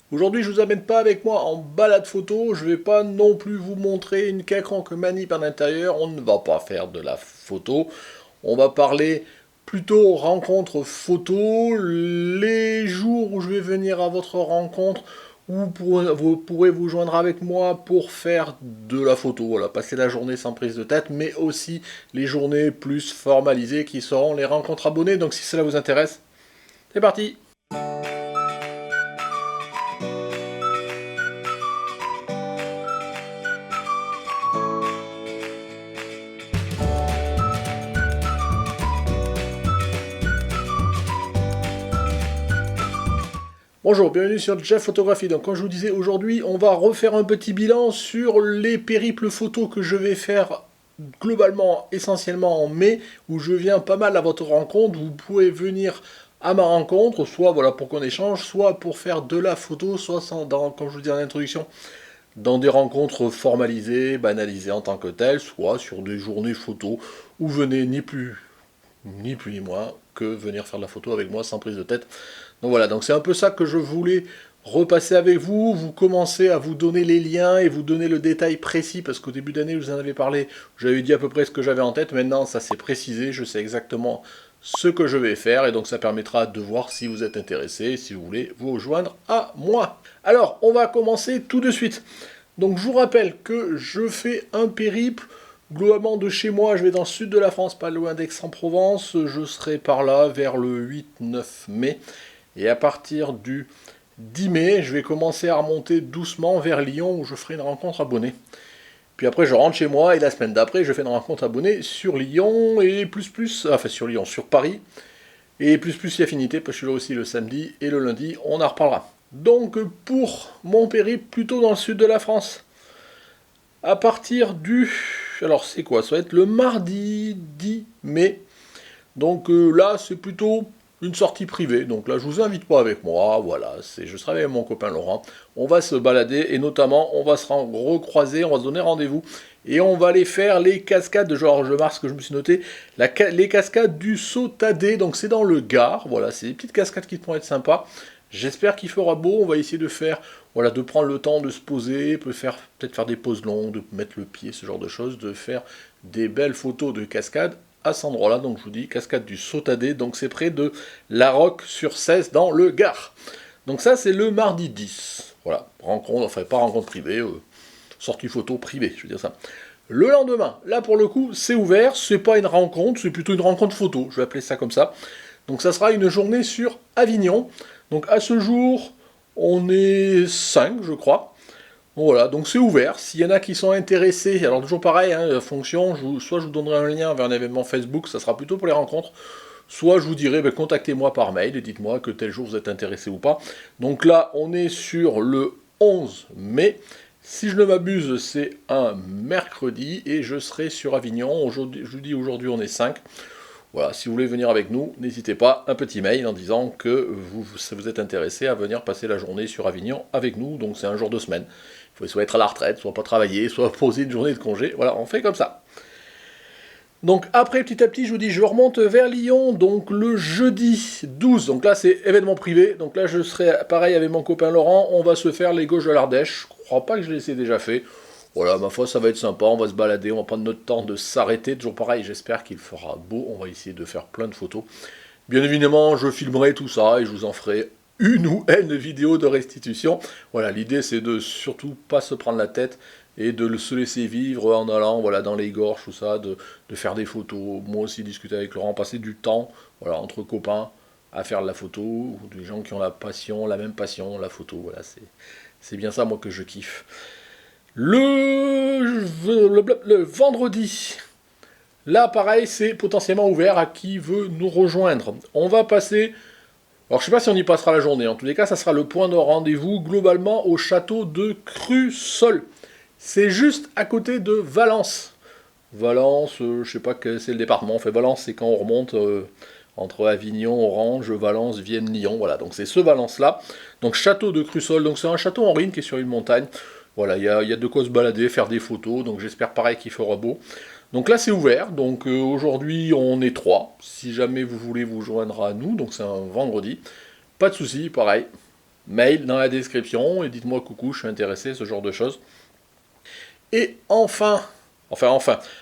Aujourd'hui, je vous amène pas avec moi en balade photo, je vais pas non plus vous montrer une quelconque manip à l'intérieur, on ne va pas faire de la photo, on va parler plutôt rencontre photo, les jours où je vais venir à votre rencontre, où vous pourrez vous joindre avec moi pour faire de la photo, voilà, passer la journée sans prise de tête, mais aussi les journées plus formalisées qui seront les rencontres abonnées, donc si cela vous intéresse, c'est parti. Bonjour, bienvenue sur Jeff Photographie. Donc, comme je vous disais, aujourd'hui, on va refaire un petit bilan sur les périples photos que je vais faire globalement, essentiellement en mai, où je viens pas mal à votre rencontre. Vous pouvez venir à ma rencontre, soit voilà pour qu'on échange, soit pour faire de la photo, soit comme je vous dis en introduction, dans des rencontres formalisées, banalisées en tant que telles, soit sur des journées photos où venez ni plus ni moins que venir faire de la photo avec moi sans prise de tête. Donc voilà, donc c'est un peu ça que je voulais repasser avec vous. Vous commencez à vous donner les liens et vous donner le détail précis, parce qu'au début d'année, je vous en avais parlé, j'avais dit à peu près ce que j'avais en tête. Maintenant, ça s'est précisé, je sais exactement ce que je vais faire, et donc ça permettra de voir si vous êtes intéressé, si vous voulez vous rejoindre à moi. Alors, on va commencer tout de suite. Donc je vous rappelle que je fais un périple. Globalement, de chez moi, je vais dans le sud de la France, pas loin d'Aix-en-Provence. Je serai par là vers le 8-9 mai. Et à partir du 10 mai, je vais commencer à remonter doucement vers Lyon où je ferai une rencontre abonnée. Puis après, je rentre chez moi et la semaine d'après, je fais une rencontre abonnée sur Lyon et enfin sur Lyon, sur Paris. Et plus affinité, parce que je suis là aussi le samedi et le lundi, on en reparlera. Donc pour mon périple plutôt dans le sud de la France, à partir du... Alors c'est quoi? Ça va être le mardi 10 mai. Donc là, c'est plutôt une sortie privée. Donc là, je vous invite pas avec moi. Voilà, je serai avec mon copain Laurent. On va se balader et notamment, on va se recroiser, on va se donner rendez-vous. Et on va aller faire les cascades, genre je marque ce que je me suis noté, les cascades du Sautadé. Donc c'est dans le Gard. Voilà, c'est des petites cascades qui pourront être sympas. J'espère qu'il fera beau. On va essayer de faire, voilà, de prendre le temps de se poser, peut-être faire des pauses longues, de mettre le pied, ce genre de choses, de faire des belles photos de cascades à cet endroit-là. Donc je vous dis, cascade du Sautadé, donc c'est près de La Roque-sur-Cèze dans le Gard. Donc ça, c'est le mardi 10. Voilà, rencontre, enfin pas rencontre privée, sortie photo privée, je veux dire ça. Le lendemain, là pour le coup, c'est ouvert, c'est pas une rencontre, c'est plutôt une rencontre photo, je vais appeler ça comme ça. Donc ça sera une journée sur Avignon. Donc à ce jour, on est 5, je crois. Bon, voilà, donc c'est ouvert. S'il y en a qui sont intéressés, alors toujours pareil, hein, fonction, soit je vous donnerai un lien vers un événement Facebook, ça sera plutôt pour les rencontres, soit je vous dirai, ben, contactez-moi par mail et dites-moi que tel jour vous êtes intéressé ou pas. Donc là, on est sur le 11 mai. Si je ne m'abuse, c'est un mercredi et je serai sur Avignon. Je vous dis aujourd'hui, on est 5. Voilà, si vous voulez venir avec nous, n'hésitez pas, un petit mail en disant que vous êtes intéressé à venir passer la journée sur Avignon avec nous, donc c'est un jour de semaine. Il faut soit être à la retraite, soit pas travailler, soit poser une journée de congé, voilà, on fait comme ça. Donc après, petit à petit, je vous dis, je remonte vers Lyon, donc le jeudi 12, donc là c'est événement privé, donc là je serai pareil avec mon copain Laurent, on va se faire les gauches de l'Ardèche, je crois pas que je l'ai déjà fait. Voilà, ma foi, ça va être sympa, on va se balader, on va prendre notre temps de s'arrêter, toujours pareil, j'espère qu'il fera beau, on va essayer de faire plein de photos. Bien évidemment, je filmerai tout ça et je vous en ferai une ou une vidéo de restitution. Voilà, l'idée c'est de surtout pas se prendre la tête et de se laisser vivre en allant voilà, dans les gorges, tout ça, de faire des photos, moi aussi discuter avec Laurent, passer du temps voilà, entre copains à faire de la photo, ou des gens qui ont la passion, la même passion, la photo, voilà, c'est bien ça moi que je kiffe. Le vendredi, là pareil, c'est potentiellement ouvert à qui veut nous rejoindre. On va passer, alors je sais pas si on y passera la journée, en tous les cas ça sera le point de rendez-vous globalement au château de Crussol. C'est juste à côté de Valence. Valence, je sais pas quel c'est le département, on fait Valence c'est quand on remonte entre Avignon, Orange, Valence, Vienne, Lyon, voilà, donc c'est ce Valence-là. Donc château de Crussol, donc c'est un château en ruine qui est sur une montagne. Voilà, il y a de quoi se balader, faire des photos, donc j'espère pareil qu'il fera beau. Donc là c'est ouvert, donc aujourd'hui on est 3. Si jamais vous voulez vous joindre à nous, donc c'est un vendredi, pas de souci, pareil. mail dans la description et dites-moi coucou, je suis intéressé, ce genre de choses. Et enfin,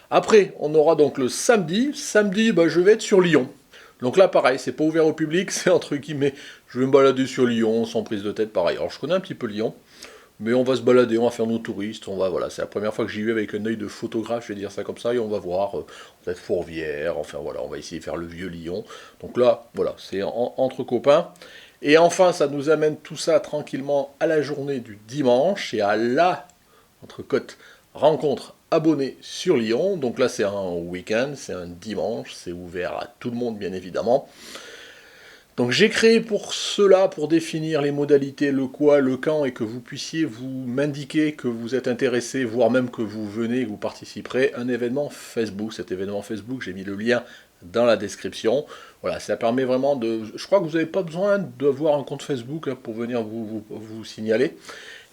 après, on aura donc le samedi. Samedi, je vais être sur Lyon. Donc là, pareil, c'est pas ouvert au public, c'est entre guillemets, je vais me balader sur Lyon, sans prise de tête, pareil. Alors je connais un petit peu Lyon, mais on va se balader, on va faire nos touristes, voilà, c'est la première fois que j'y vais avec un œil de photographe, je vais dire ça comme ça, et on va voir, peut-être Fourvière, enfin voilà, on va essayer de faire le vieux Lyon. Donc là, voilà, c'est entre copains. Et enfin, ça nous amène tout ça tranquillement à la journée du dimanche, et à la, entre côtes, rencontre abonnés sur Lyon. Donc là, c'est un week-end, c'est un dimanche, c'est ouvert à tout le monde, bien évidemment. Donc j'ai créé pour cela, pour définir les modalités, le quoi, le quand, et que vous puissiez vous m'indiquer que vous êtes intéressé, voire même que vous venez, que vous participerez, un événement Facebook. Cet événement Facebook, j'ai mis le lien dans la description. Voilà, ça permet vraiment de... Je crois que vous n'avez pas besoin d'avoir un compte Facebook là, pour venir vous signaler.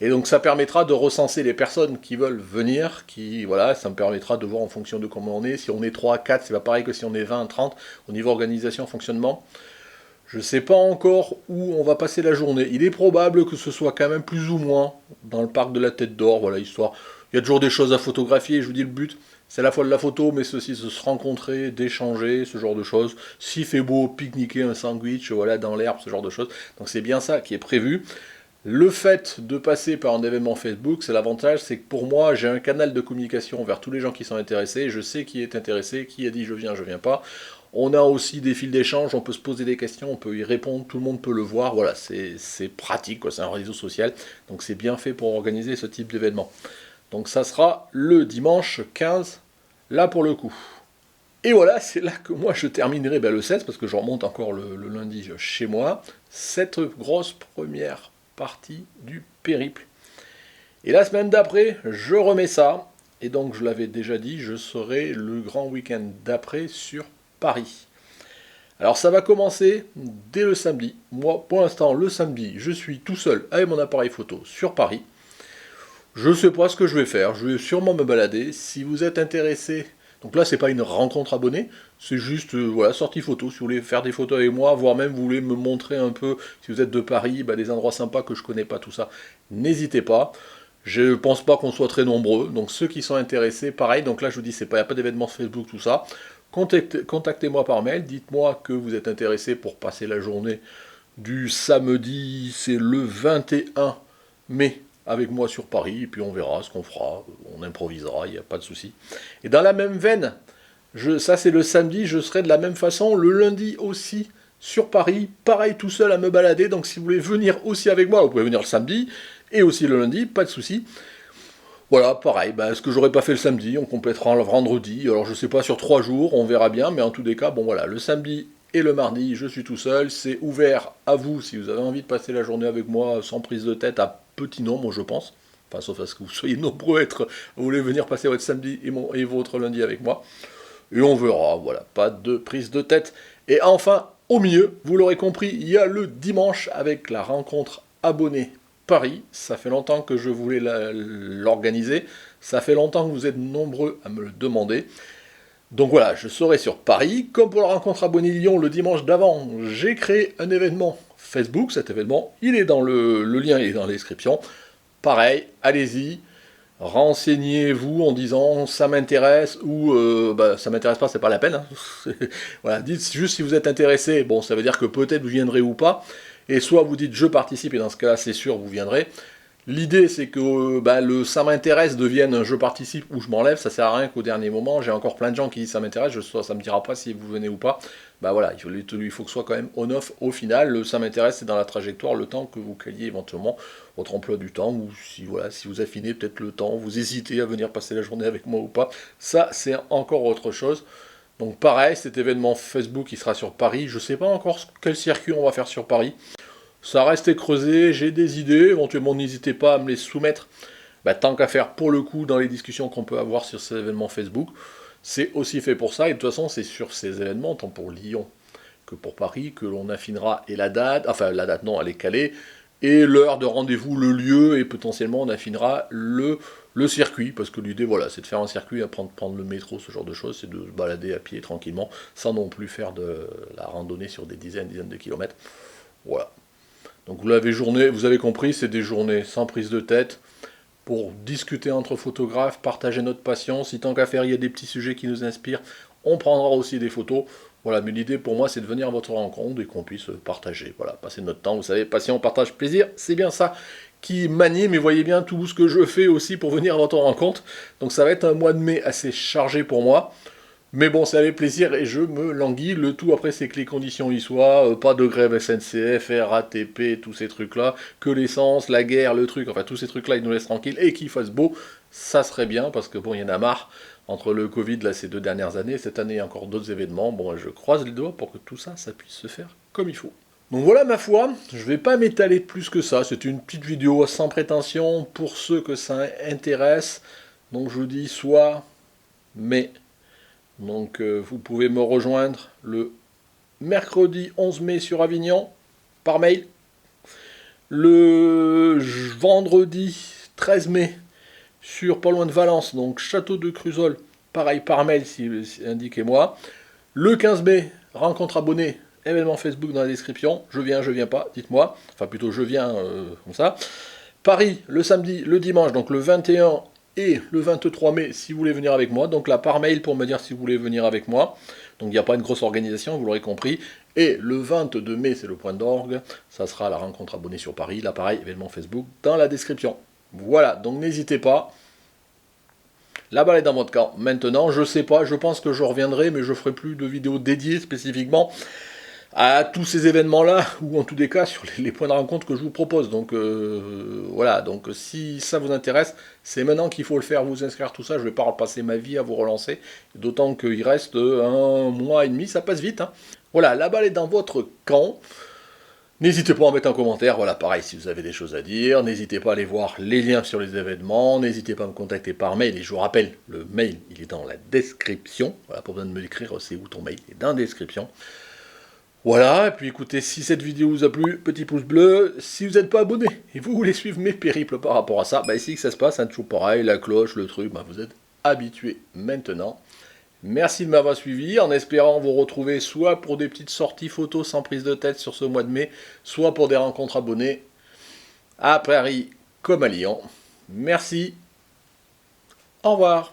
Et donc ça permettra de recenser les personnes qui veulent venir, voilà, ça me permettra de voir en fonction de comment on est. Si on est 3, 4, c'est pas pareil que si on est 20, 30, au niveau organisation, fonctionnement. Je ne sais pas encore où on va passer la journée. Il est probable que ce soit quand même plus ou moins dans le parc de la Tête d'Or, voilà, histoire. Il y a toujours des choses à photographier, je vous dis le but, c'est à la fois de la photo, mais ceci, de se rencontrer, d'échanger, ce genre de choses. S'il fait beau, pique-niquer un sandwich, voilà, dans l'herbe, ce genre de choses. Donc c'est bien ça qui est prévu. Le fait de passer par un événement Facebook, c'est l'avantage, c'est que pour moi, j'ai un canal de communication vers tous les gens qui sont intéressés, je sais qui est intéressé, qui a dit je viens pas. On a aussi des fils d'échange, on peut se poser des questions, on peut y répondre, tout le monde peut le voir, voilà, c'est pratique, quoi, c'est un réseau social, donc c'est bien fait pour organiser ce type d'événement. Donc ça sera le dimanche 15, là pour le coup. Et voilà, c'est là que moi je terminerai le 16, parce que je remonte encore le lundi chez moi, cette grosse première partie du périple. Et la semaine d'après, je remets ça, et donc je l'avais déjà dit, je serai le grand week-end d'après sur Paris. Alors ça va commencer dès le samedi. Moi, pour l'instant, le samedi, je suis tout seul avec mon appareil photo sur Paris. Je ne sais pas ce que je vais faire, je vais sûrement me balader. Si vous êtes intéressé, donc là c'est pas une rencontre abonnée, c'est juste voilà, sortie photo. Si vous voulez faire des photos avec moi, voire même vous voulez me montrer un peu, si vous êtes de Paris, des endroits sympas que je connais pas, tout ça, n'hésitez pas. Je pense pas qu'on soit très nombreux, donc ceux qui sont intéressés, pareil, donc là je vous dis, il n'y a pas d'événement Facebook, tout ça. Contactez-moi par mail, dites-moi que vous êtes intéressé pour passer la journée du samedi, c'est le 21 mai, avec moi sur Paris, et puis on verra ce qu'on fera, on improvisera, il n'y a pas de souci. Et dans la même veine, ça c'est le samedi, je serai de la même façon, le lundi aussi, sur Paris, pareil tout seul à me balader, donc si vous voulez venir aussi avec moi, vous pouvez venir le samedi, et aussi le lundi, pas de souci. Voilà, pareil, ce que j'aurais pas fait le samedi, on complétera le vendredi, alors je sais pas, sur 3 jours, on verra bien, mais en tous les cas, bon voilà, le samedi et le mardi, je suis tout seul, c'est ouvert à vous si vous avez envie de passer la journée avec moi sans prise de tête, à petit nombre je pense, enfin sauf à ce que vous soyez nombreux à vous voulez venir passer votre samedi et votre lundi avec moi, et on verra, voilà, pas de prise de tête. Et enfin, au milieu, vous l'aurez compris, il y a le dimanche avec la rencontre abonnée Paris, ça fait longtemps que je voulais l'organiser, ça fait longtemps que vous êtes nombreux à me le demander. Donc voilà, je serai sur Paris. Comme pour la rencontre abonnée Lyon le dimanche d'avant, j'ai créé un événement Facebook. Cet événement, il est dans le lien, il est dans la description. Pareil, allez-y, renseignez-vous en disant ça m'intéresse ou ça m'intéresse pas, c'est pas la peine. Hein. Voilà, dites juste si vous êtes intéressé. Bon, ça veut dire que peut-être vous viendrez ou pas. Et soit vous dites je participe, et dans ce cas-là, c'est sûr, vous viendrez. L'idée, c'est que le ça m'intéresse devienne un je participe ou je m'enlève. Ça sert à rien qu'au dernier moment, j'ai encore plein de gens qui disent ça m'intéresse, ça me dira pas si vous venez ou pas. Voilà, il faut que ce soit quand même on-off au final. Le ça m'intéresse, c'est dans la trajectoire, le temps que vous caliez éventuellement votre emploi du temps, ou si vous affinez peut-être le temps, vous hésitez à venir passer la journée avec moi ou pas. Ça, c'est encore autre chose. Donc pareil, cet événement Facebook, il sera sur Paris. Je ne sais pas encore quel circuit on va faire sur Paris. Ça reste creusé, j'ai des idées, éventuellement n'hésitez pas à me les soumettre. Tant qu'à faire pour le coup dans les discussions qu'on peut avoir sur ces événements Facebook, c'est aussi fait pour ça, et de toute façon c'est sur ces événements, tant pour Lyon que pour Paris, que l'on affinera et la date non, elle est calée, et l'heure de rendez-vous, le lieu, et potentiellement on affinera le circuit, parce que l'idée voilà, c'est de faire un circuit, à prendre le métro, ce genre de choses, c'est de se balader à pied tranquillement, sans non plus faire de la randonnée sur des dizaines de kilomètres. Voilà. Donc vous avez compris, c'est des journées sans prise de tête, pour discuter entre photographes, partager notre passion. Si tant qu'à faire, il y a des petits sujets qui nous inspirent, on prendra aussi des photos. Voilà, mais l'idée pour moi, c'est de venir à votre rencontre et qu'on puisse partager. Voilà, passer notre temps. Vous savez, passion, partage, plaisir, c'est bien ça qui m'anime. Et voyez bien tout ce que je fais aussi pour venir à votre rencontre. Donc ça va être un mois de mai assez chargé pour moi. Mais bon, ça fait plaisir et je me languis. Le tout après, c'est que les conditions y soient. Pas de grève SNCF, RATP, tous ces trucs-là. Que l'essence, la guerre, le truc, enfin tous ces trucs-là, ils nous laissent tranquilles. Et qu'il fasse beau, ça serait bien. Parce que bon, il y en a marre. Entre le Covid, là, ces 2 dernières années, cette année, il y a encore d'autres événements. Bon, je croise les doigts pour que tout ça, ça puisse se faire comme il faut. Donc voilà ma foi, je vais pas m'étaler plus que ça. C'est une petite vidéo sans prétention pour ceux que ça intéresse. Donc je vous dis soit, mais... Donc vous pouvez me rejoindre le mercredi 11 mai sur Avignon par mail. Le vendredi 13 mai sur pas loin de Valence, donc Château de Cruzol, pareil par mail si indiquez-moi. Le 15 mai, rencontre abonnée, événement Facebook dans la description. Je viens pas, dites-moi. Enfin plutôt je viens comme ça. Paris, le samedi, le dimanche, donc le 21 et le 23 mai, si vous voulez venir avec moi. Donc là, par mail pour me dire si vous voulez venir avec moi. Donc il n'y a pas une grosse organisation, vous l'aurez compris. Et le 22 mai, c'est le point d'orgue. Ça sera la rencontre abonnée sur Paris. Là, pareil, événement Facebook dans la description. Voilà, donc n'hésitez pas. La balle est dans votre camp. Maintenant, je sais pas, je pense que je reviendrai, mais je ferai plus de vidéos dédiées spécifiquement à tous ces événements-là, ou en tous les cas sur les points de rencontre que je vous propose. Donc voilà, donc si ça vous intéresse, c'est maintenant qu'il faut le faire, vous inscrire, tout ça. Je ne vais pas repasser ma vie à vous relancer, d'autant qu'il reste 1 mois et demi, ça passe vite. Hein. Voilà, la balle est dans votre camp. N'hésitez pas à en mettre un commentaire, voilà, pareil, si vous avez des choses à dire. N'hésitez pas à aller voir les liens sur les événements. N'hésitez pas à me contacter par mail. Et je vous rappelle, le mail, il est dans la description. Voilà, pas besoin de me l'écrire, c'est où ton mail, il est dans la description. Voilà, et puis écoutez, si cette vidéo vous a plu, petit pouce bleu. Si vous n'êtes pas abonné et vous voulez suivre mes périples par rapport à ça, bah ici que ça se passe, hein, toujours pareil, la cloche, le truc, bah vous êtes habitués maintenant. Merci de m'avoir suivi, en espérant vous retrouver soit pour des petites sorties photos sans prise de tête sur ce mois de mai, soit pour des rencontres abonnées à Paris comme à Lyon. Merci, au revoir.